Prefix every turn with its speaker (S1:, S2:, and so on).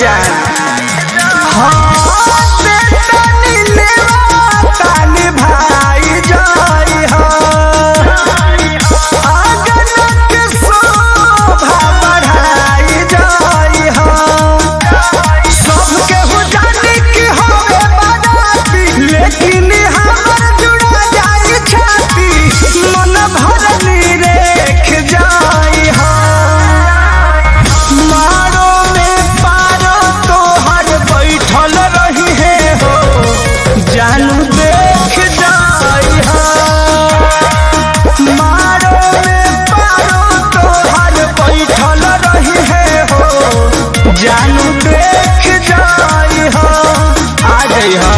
S1: जान। हाँ से तनी लेवा तानी भाई जाई हो, आंगन के शोभा बढ़ाई जाई हो। सबके हो जानी कि हवे बाराती, लेकिन हमर जुड़ा जाई छाती, मन भरनी रेख जाई हो। मारो में पारो तोहर बैठल रही है हो, जानू देख जाई हो। मारो में पारो तोहर बैठल रही है हो, जानू देख जाई हो। आ जाई हो।